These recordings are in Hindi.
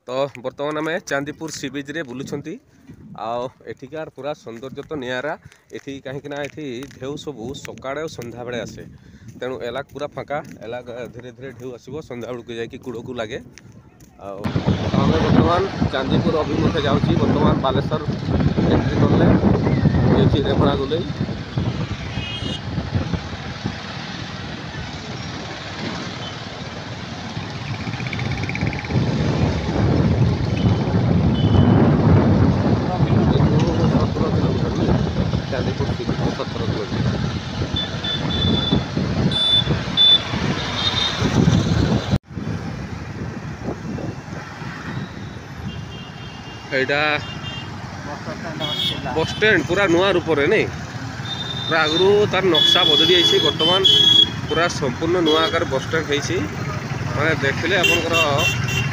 तो बर्तमान आम चांदीपुर सी बीच रे बुलुछंती आठिकार पूरा सौंदर्य तो निरा एठी कहीं ढेउ सबू सकाळे और संध्या बेले आसे तेणु एलाक पूरा फाँका एलाक धीरे धीरे ढेउ आसो संध्या बेलू जाकि कूड़ को लगे आम बर्तमान चांदीपुर अभिमुखे जाऊँगी बर्तमान बालेश्वर एंट्री कले ये रेपड़ा गुलई चांदीपुर 17 किलोमीटर यहाँ बस स्टैंड पूरा नुआ रूप में नहीं पूरा आगु तार नक्शा बदली जाइए बर्तमान पूरा संपूर्ण नुआ आकार बस स्टैंड होती मैंने देखले आपंकर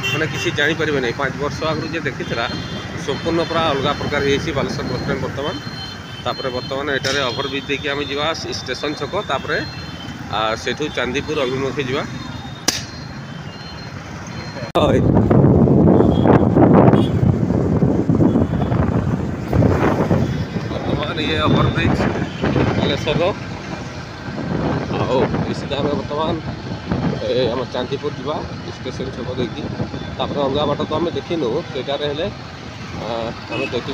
मैंने किसी जापर नहीं 5 वर्ष आगु जे देखी संपूर्ण पूरा अलग प्रकार हो बालेश्वर बस स्टैंड बर्तमान तापर बर्तमान एटारे ओभरब्रिज देखिए आम जा स्टेशन छक तापर सेठू चांदीपुर अभिमुखे जा बर्तमान ये ओभरब्रिज बालेश्वर सीधा आम बर्तमान आम चांदीपुर जा स्टेशन छक देखी अलग बाट तो आम देखिनु सेटार आम देखी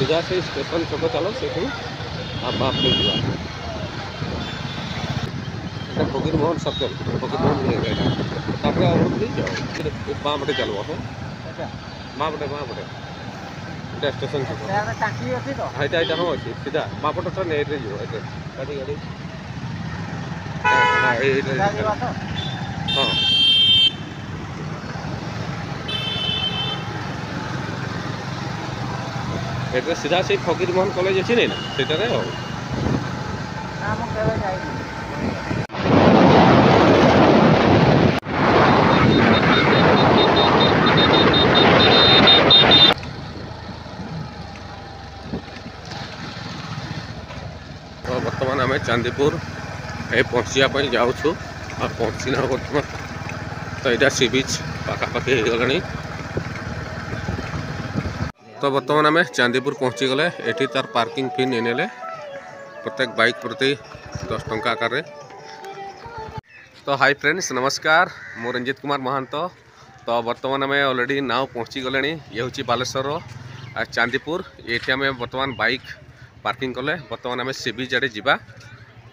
सीधा से स्टेशन छक चलो से बाप फकीर मोहन सर्कल फकीर मोहन बाँ पटे चलो बाँ पटे स्टेशन छक हाँ हाँ अच्छी सीधा बाँ पट नेट जो गाड़ी गाड़ी हाँ एड्रेस सीधा से फकीर मोहन कॉलेज अच्छी नहीं ना सेटारे तो बर्तमान आम चांदीपुर पहुँचापी जाऊँ पहुँचना बर्तमान तो यहाँ सी बीच पाखापाखि हो गला तो बर्तमान आम चांदीपुर पहुँची गले एटी तार पार्किंग फी नहीं नेले प्रत्येक बाइक प्रति 10 टंका आकार तो हाय फ्रेंड्स नमस्कार मो रंजित कुमार महांत तो बर्तमान आम ऑलरेडी नाव पहुँची गले ये हूँ बालेश्वर चांदीपुर ये आम बर्तमान बाइक पार्किंग कले बर्तमान आम सी बीच आड़े जा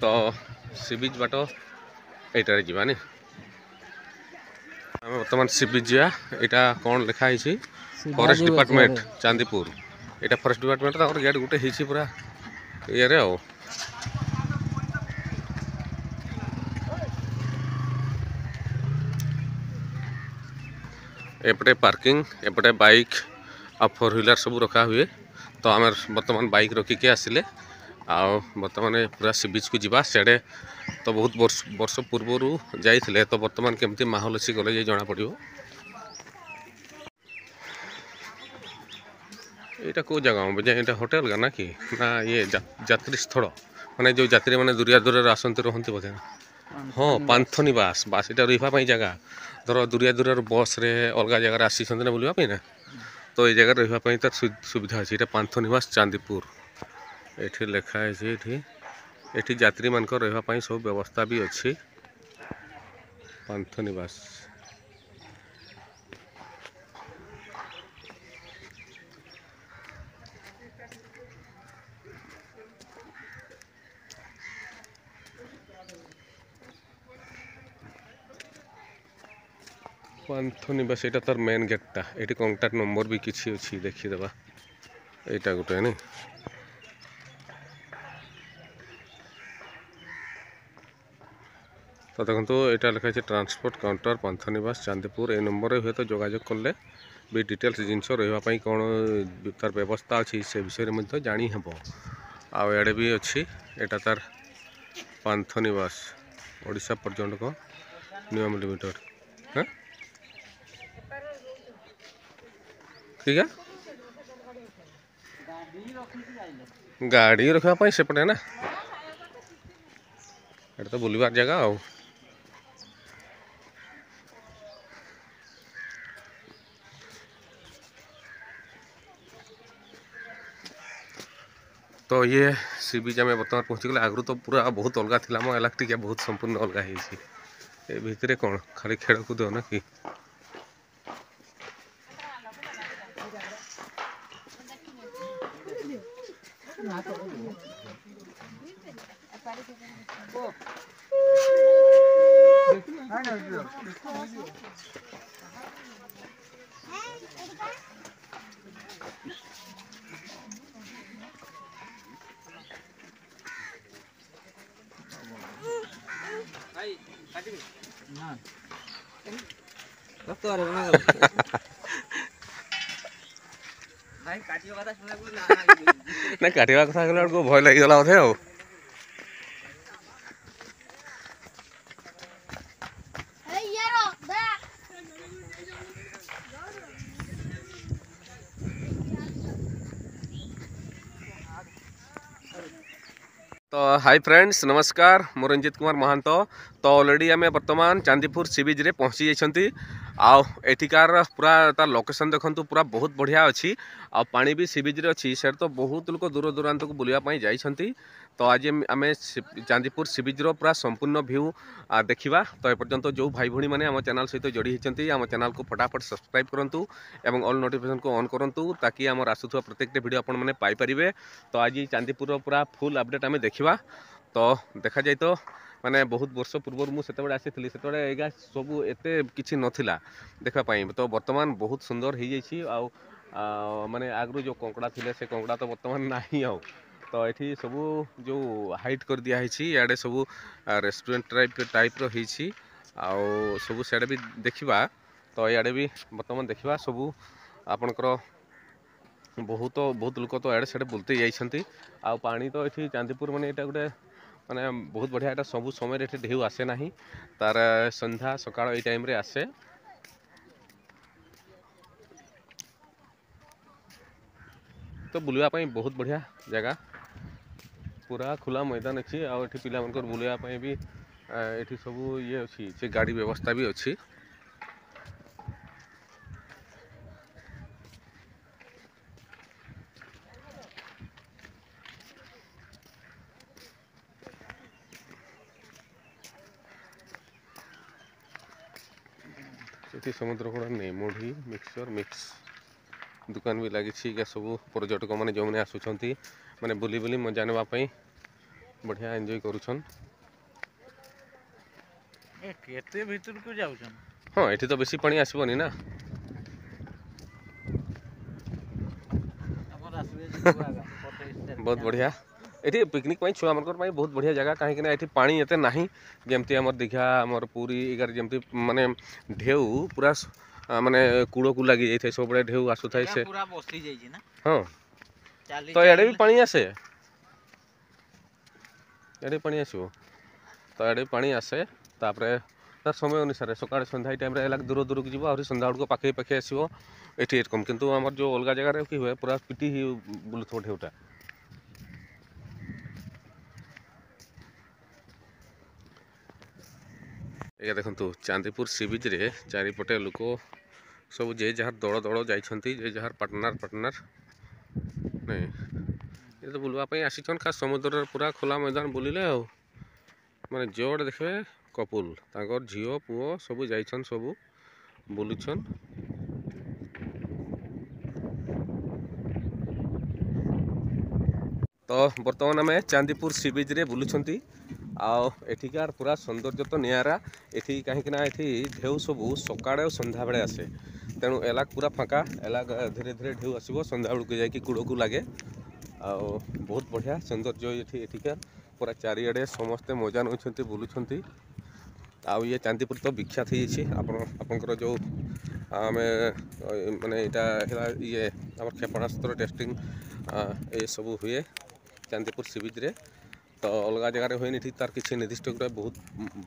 तो सी बीच बाट यटारे जानी आम बर्तमान सी बीच जा यहाँ कौन लिखाई फॉरेस्ट डिपार्टमेंट चांदीपुर यहाँ फॉरेस्ट डिपार्टमेंट गेट गोटे ही पूरा ये एपटे पार्किंग एपटे बाइक आ 4 व्हीलर सब रखा हुए तो आम बर्तमान बाइक रखिके आसिले बर्तमान पूरा सी बीच को जीवा सियाड़े तो बहुत वर्ष पूर्वर जाइए तो बर्तमान केमती माहौल अच्छी गले जना पड़ो यहाँ कौ जगह ये होटेल का ना कि ना ये यात्री स्थल माने जो यात्री मैंने दूरिया दूर आसती रहती बोधे हाँ पांथनिवास बास यहाँ रही जगह धर दूरिया दूर बस रे अलग जगार आसी ना बुलापी ना तो ये जगह रही तार सुविधा अच्छी यहाँ पांथनिवास चांदीपुर ये लिखाई ये यात्री मान रही सब व्यवस्था भी अच्छी पांथनिवास पांथनिवास यहाँ तार मेन गेटा ये कंटाक्ट नंबर भी किसी अच्छी देखीदे এইটা গোটে নি তো দেখুন এটা লেখা আছে ट्रांसपोर्ट काउंटर पांथनिवास चांदीपुर ए नंबर हुए तो जोगाजोग कले भी डिटेल्स जिनस रही कौन तार व्यवस्था अच्छी से विषय में जानी हेब आड़े भी अच्छी एटा तार पांथनिवास ओडिशा पर्यटक निगम लिमिटेड हाँ ठीक है गाड़ी रखापी सेपटे ना एटा तो बुलवार जगह आ तो ये सी बीच आम बर्तमान पहुँची गले आगु तो पूरा बहुत अलग थी मो इलाका टी बहुत संपूर्ण अलग हो भितर कौन खाली खेल कूद ना कि ना काटा कथा कहला भय लगिगला बोधे आ तो हाय फ्रेंड्स नमस्कार मोर रंजित कुमार महांत तो ऑलरेडी आम बर्तमान चांदीपुर सी बीच रे पहुँची जाइछंती एठिकार पूरा तार लोकेशन देखंतु पूरा बहुत बढ़िया अच्छी आ पानी भी सी बीच रे अच्छी सेर तो बहुत लोग दूर दूरांत को बुलिया पई जाइछंती तो आज आम चांदीपुर सी बीच रो पूरा संपूर्ण व्यू देखा तो एपर्यंत जो भाई भणी मैंने आम चैनल सहित जोड़ी होती आम चैनल को फटाफट सब्सक्राइब करूँ एवं ऑल नोटिफिकेशन को ऑन करूँ ताकि आम आसुवा प्रत्येक वीडियो आपण मैंने पाइपर तो आज चांदीपुर पूरा फुल अपडेट आम देखा तो देखा जाए तो माने बहुत वर्ष पूर्व मुझे आसी से सब एत कि नाला देखापी तो बर्तमान बहुत सुंदर हो जाए माने आगु जो कंकड़ा थे से कंकड़ा तो बर्तमान नहीं आ तो ये सब जो हाइट कर दिखाई इे सब रेस्टोरेंट टाइप रही सब सियाड़े भी देखा तो इे भी बर्तमान देखा सब आपणकर बहुत लोग तो इे से बुलते जाइए आ पानी तो ये चांदीपुर माने ये गोटे माने बहुत बढ़िया यहाँ सब समय ढेउ आसे ना तार संध्या सकाळ ये टाइम रे आसे तो बुलवाई बहुत बढ़िया जगह पूरा खुला मैदान अच्छी आठी पिला बुलवाई भी ये सब ये अच्छी से गाड़ी व्यवस्था भी अच्छी ये समुद्र कूल नेमुढ़ी मिक्सचर मिक्स दुकान भी लगी सब पर्यटक मैंने जो मैंने आसुँच मैंने बुली बुली मजा नापी बढ़िया एंजॉय करुछन हाँ ये तो बेसी पानी आसबनी ना बहुत बढ़िया ये पिकनिक छुआ मन बहुत बढ़िया जगह कहीं ये पानी एते ना जमती आम दीघा आम पुरी इगार जमती माने ढेउ पूरा माने कूड़ को लगी जाए सब बड़े ढेउ आसु था से हाँ तो इे भी पानी आसे इे पानी आसो तो इे पानी आसे तापर तार समय अनुसार सकाळ संध्या टाइम दूर दूर को जीव संध्या बेलू पाखे पाखे आसो ये कम किंतु आम जो अलग जगह कि हुए पूरा पिटी ही बुलुथ ढेउटा ये देखो चांदीपुर सी बीच रे चारिपटे लोक सब जे जार दल दल जाइछंती जे जार पार्टनर नहीं ये तो बुलवाई आसीछन खास समुद्र पूरा खुला मैदान बुलिले आ माने जोड़ देखे कपुल तांकर झीओ पुओ सब जाइछन सब बुलुछन तो बर्तमान आम चांदीपुर सी बीच रे बुलुछंती आठिकार पूरा सौंदर्य तो निरा ये कहीं ये ढेउ सब सकाଳେ और संध्या बेले आसे तेणु एला पूरा फाँका एला धीरे धीरे ढेउ आसो संध्या बेलू जाकि कूड़ को लगे आ बहुत बढ़िया सौंदर्य ये एठिका पूरा चारिआडे समस्ते मजा नौकरी बुलूं आउ ये चांदीपुर तो विख्यात होकर जो आम माने यहाँ ये आम क्षेपणास्त्र टेस्टिंग ये सब हुए चांदीपुर सी बीच रे तो अलग जगार हुए तार किसी निर्दिष्ट बहुत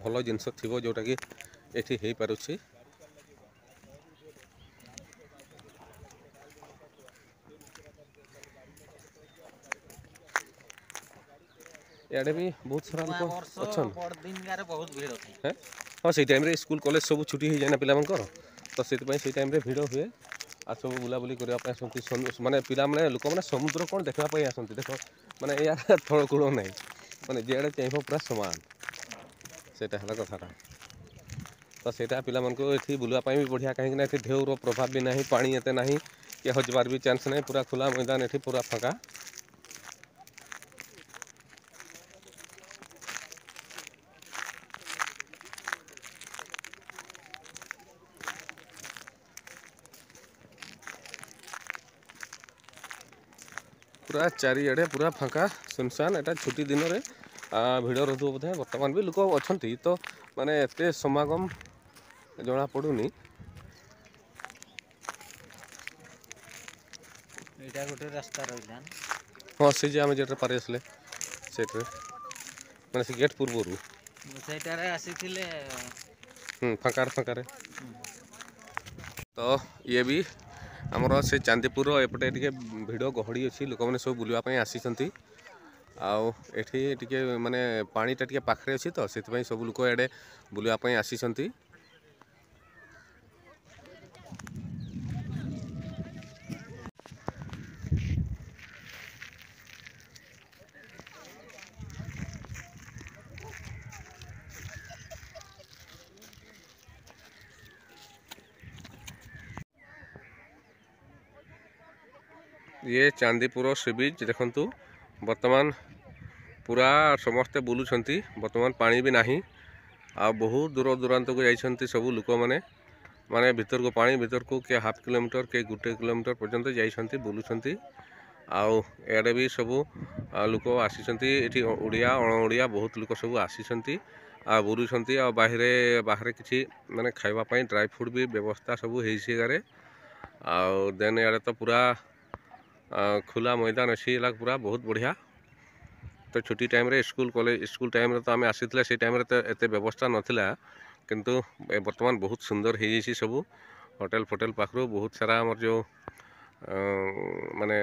भल जिनस थी जोटा कि ये हो पारे इे भी बहुत सारा लोग अच्छा हाँ से टाइम स्कूल कॉलेज सब छुट्टी हो जाए ना पिलामंकर तो से टाइम भिड़ हुए आ सब बुलाबुली करने माने पिला माने लोक मैंने समुद्र कौन देखापी आसती देख माने यार थलकूल ना माने जेडे चाह पूरा सामान से कथा तो सेटा पिला मानक ये बुलापाई भी बढ़िया कहीं ढेउर प्रभाव भी ना पानी एते ना कि हजबार भी चांस ना पूरा खुला मैदान ये पूरा फाँका पूरा चारिआडे पूरा फाँका सुनसान एटा छुट्टी दिन में भिड़ रोधु बोधे बर्तमान भी लोक अच्छा तो माने एत समागम जना पड़ूनी गोटे रास्ता रहा हाँ से आम जेट पारे आसले से मैंने से गेट पूर्व फाँकार फाँकार तो ये भी आमर से चांदीपुर एपटे टे भिड़ गहड़ी अच्छी लोक मैंने सब बुलापाई आसी आउ एठी माने पानीटा टे पाखे अच्छी तो से सब लोक एडे बुलापाई आसी ये चांदीपुर सी बीच देखंतु वर्तमान पूरा समस्ते बुलूं वर्तमान पानी भी नहीं आ बहुत दूर दूरांत को जाइछंती सब लोक माने माने भीतर को पानी भीतर को के हाफ किलोमीटर के 1 किलोमीटर पर्यंत जाइछंती बुलूं आउ एडे भी सब लोक आसी एठी ओडिया अण ओडिया बहुत लोक सब आसी आ बुलूं आ बाहर किसी माने खाइबा पई ड्राई फ्रूट भी व्यवस्था सब हो गारे आउ देन यार तो पूरा खुला मैदान अच्छी पूरा बहुत बढ़िया तो छुट्टी टाइम रे स्कूल टाइम रे तो आम आसी से टाइम रे तो एत व्यवस्था नाला किंतु वर्तमान बहुत सुंदर हो सब होटेल फोटेल पाखु बहुत सारा आमर जो माने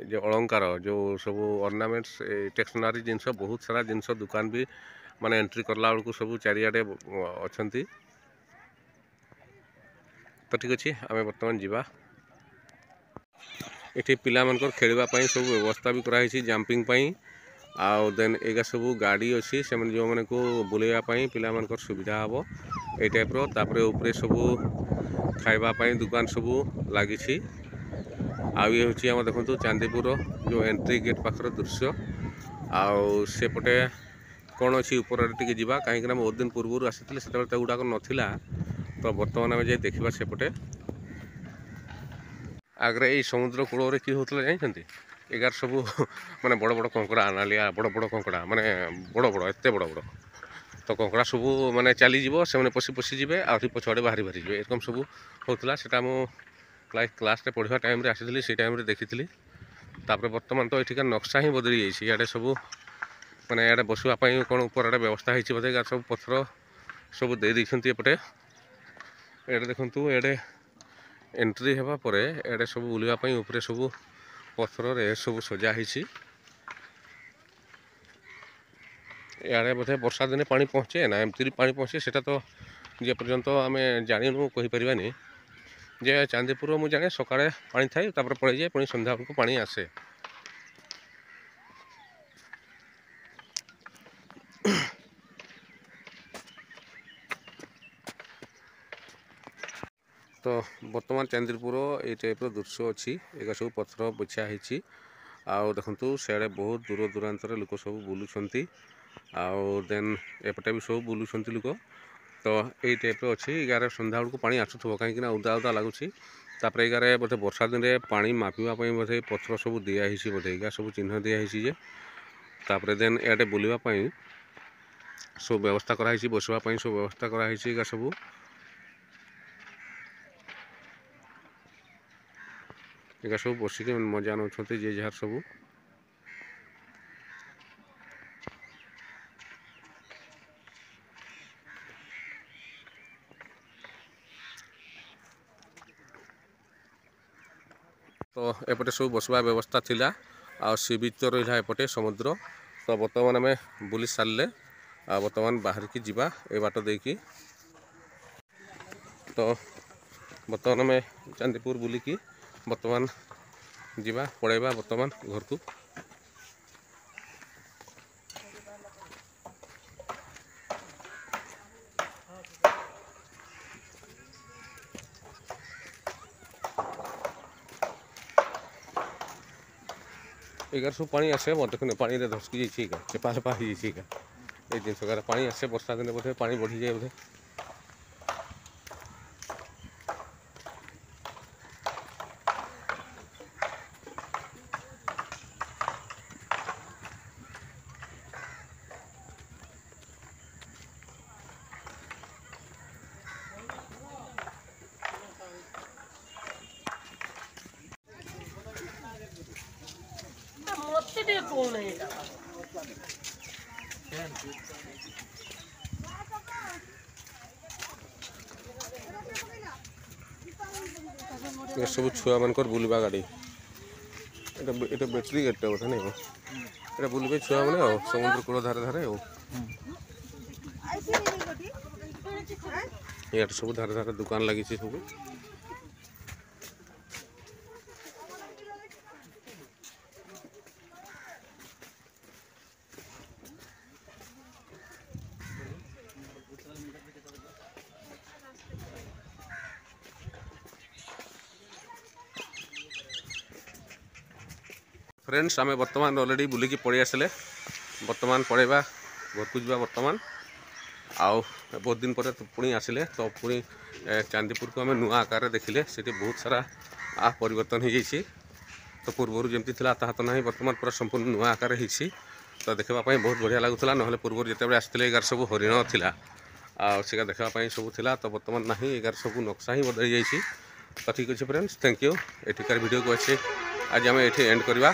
जो अलंकार जो सब ऑर्नामेंट्स टेक्सनारी जिनस बहुत सारा जिनस दुकान भी माने एंट्री करला बेलू सब चारिआडे अच्छा तो ठीक अच्छे आम बर्तमान जावा ये पिला मनकर खेलवाई सब व्यवस्था भी कराई जंपिंग आउ देन एगा सब गाड़ी अच्छी से जो मैंने को बुलाइवाई पिला मनकर सुविधा हम ये टाइप रो उपरे सब खाइबापी दुकान सब लगी आउ ये हूँ आम देखो चांदीपुर जो एंट्री गेट पाखर दृश्य आउ सेपटे कौन अच्छी ऊपर टे जावा कहीं बहुत दिन पूर्व आसी से गुड़ाक नाला तो बर्तमान आम जाए देखा सेपटे आगे ये समुद्र कूल कि होता जानते एगार सब माने बड़ बड़ कंकड़ा नालिया बड़ बड़ कंकड़ा माने बड़ बड़ एत बड़ बड़ तो कंकड़ा सब माने चलीज से पशि पशिजे आ पछुआड़े बाहरी बाहरी जी एरकम सब होता से क्लास पढ़ा टाइम आसी से टाइम देखी बर्तमान तो ये नक्शा ही बदली जाइए इे सब माने इे बसवाई कौन ऊपर आड़े व्यवस्था होती बोधे सब पथर सब दे देखते एपटे ये देखु ये एंट्री हेबा परे एडे सब बुलापाई उपरे सब पथर रे सब सजा होती यारे बोधे वर्षा दिने पानी पहुँचे ना एमती पानी पहुँचे सेटा तो जे पर्यंत आम जानू कहीपरानी जे चांदीपुर मुझे जाने सकाଳେ पानी थाए पड़े जाए पुणी संध्या बेलू पानी आसे तो वर्तमान चांदीपुर ये टाइप दृश्य अच्छी एक सब पथर बिछा होती आउ देखु सियाड़े बहुत दूर दूरांत लोक सब बुलूं आउ देन एपटे भी सब बुलूं लोक तो यही टाइप अच्छी गारे सन्ध्या बेलू पानी आसुव कहीं उदा उदा लगुच तापर गारे बोधे वर्षा दिन में पानी मापिवाई बोधे पथर सब दिखाई बोधे या सब चिन्ह दिखाई जे तापर देन इे बुलवाई सब व्यवस्था कराई बसवाई सब व्यवस्था कराई सब एगा सब बसिक मजा नौ जे जार सब तो एपटे सब बसवा व्यवस्था थिला आ सी बीच तो रहा एपटे समुद्र तो बर्तमान आम बुली सारे आ बर्तमान बाहर की जीवा ए बाट देकी तो बर्तमान आम चांदीपुर बुलिकी बर्तमान जीवा पड़ेबा बर्तमान घर को एगार सब पानी आसे देखने पानी धसकी जाइए चेपा चेपा हो जाइए ये जिन पानी आसे वर्षा दिन बोधे पानी बढ़ी जाए बोधे सब छुआ मान बुलवा गाड़ी ये बैटेरी गाड़ी बोधे नहीं ये बुलवे छुआ मैंने समुद्र कूल धारे धारे ये सब धारे धारे दुकान लगी सब फ्रेंड्स आम बर्तमान ऑलरेडी बुलिकी पड़े आसले बर्तमान पड़ेबा घर को जा बर्तमान आउ बहुत दिन पर पुणी आसिले तो पुणी चांदीपुर को आम नुआ आकार देखिले सेठी बहुत सारा परिवर्तन हो जाइए तो पूर्वर जमती था तो ना बर्तमान पूरा संपूर्ण नुआ आकार होती तो देखापी बहुत बढ़िया लगुला ना पूर्व जिते आसते एगार सब हरिण था आगा देखापी सब था तो बर्तमान ना एगार सब नक्शा ही बदल जाइए तो ठीक अच्छे फ्रेंड्स थैंक यू एठिकार वीडियो को अच्छे आज आम ये एंड करवा।